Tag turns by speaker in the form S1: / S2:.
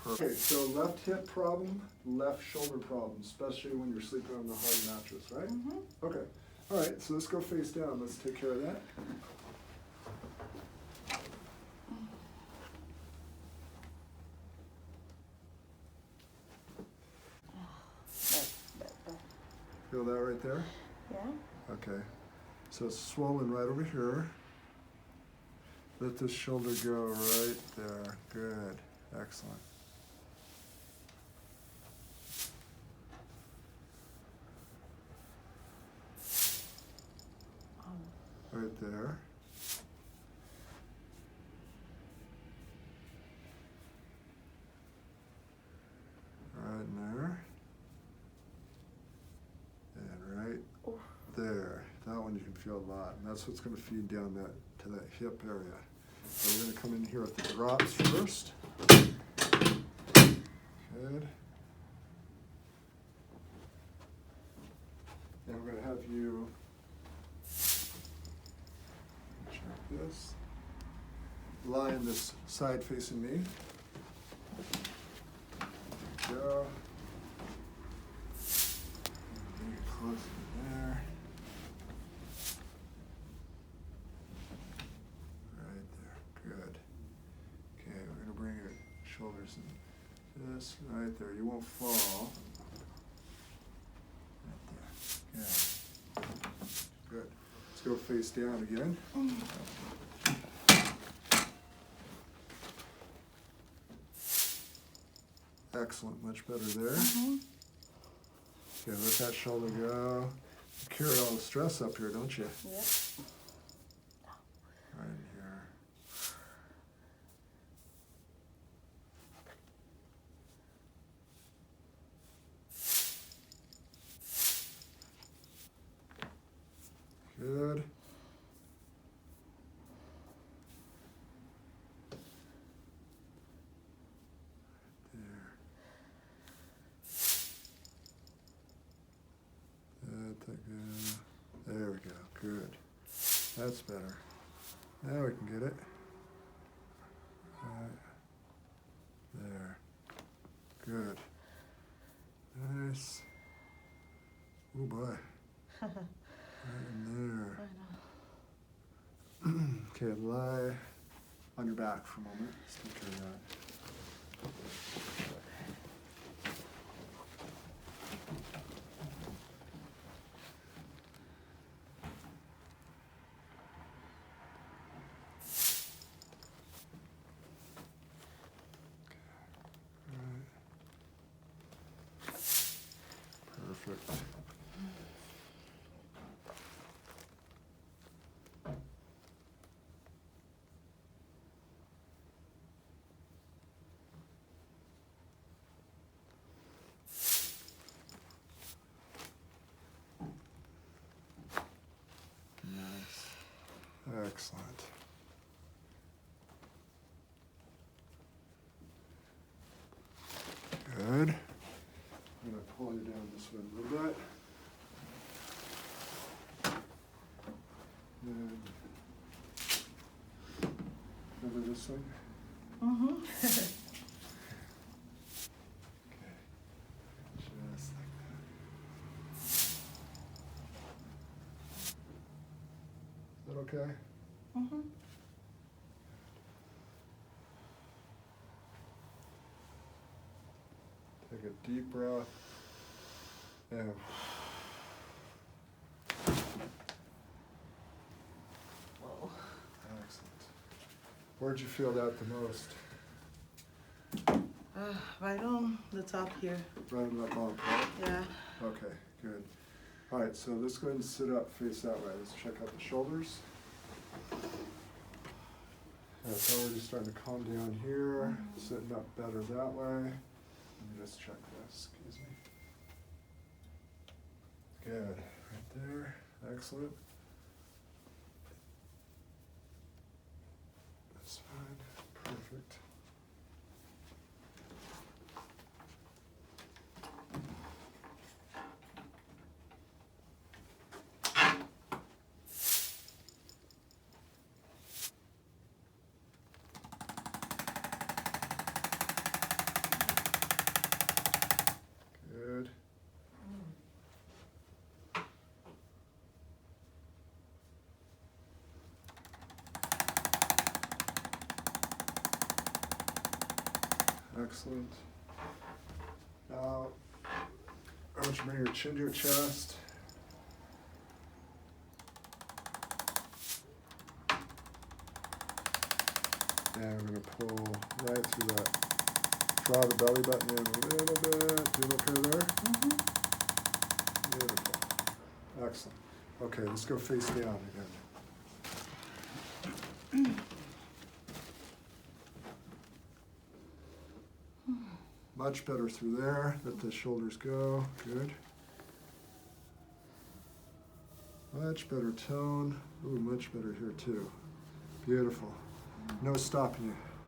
S1: Okay, so left hip problem, left shoulder problem, especially when you're sleeping on the hard mattress, right?
S2: Mm-hmm.
S1: Okay. All right, so let's go face down. Let's take care of that. Feel that right there?
S2: Yeah.
S1: Okay. So it's swollen right over here. Let this shoulder go right there. Good. Excellent. Right there. Right in there. And right there. That one you can feel a lot. And that's what's going to feed down to that hip area. So we're going to come in here with the drops first. Good. And we're going to have you check this. Lie on this side facing me. There we go. Bring it close in there. Right there. Good. Okay, we're going to bring your shoulders in this right there. You won't fall. Right there. Good. Good. Let's go face down again. Excellent, much better there.
S2: Mm-hmm.
S1: Okay, let that shoulder go. You carry all the stress up here, don't you?
S2: Yep.
S1: Right in here. Good. There we go. Good. That's better. Now we can get it. Right there. Good. Nice. Oh boy. Right in there.
S2: I know.
S1: Okay, lie on your back for a moment. Let's take care of that. Perfect. Nice. Excellent. Good. I'm going to pull you down this way a little bit. And remember this thing?
S2: Mm-hmm.
S1: Okay. Just like that. Is that okay?
S2: Mm-hmm.
S1: Take a deep breath. And
S2: Whoa.
S1: excellent. Where'd you feel that the most?
S2: Right on the top here.
S1: Right in that bump, right?
S2: Yeah.
S1: Okay, good. All right, so let's go ahead and sit up, face that way. Let's check out the shoulders. Yeah, it's already starting to calm down here. Sitting up better that way. Let me just check this, excuse me. Good, right there, excellent. That's fine, perfect. Excellent. Now, I want you to bring your chin to your chest. And we're going to pull right through that. Draw the belly button in a little bit. Do you look okay there? Beautiful. Excellent. Okay, let's go face down again. Much better through there. Let the shoulders go. Good. Much better tone. Ooh, much better here too. Beautiful. No stopping you.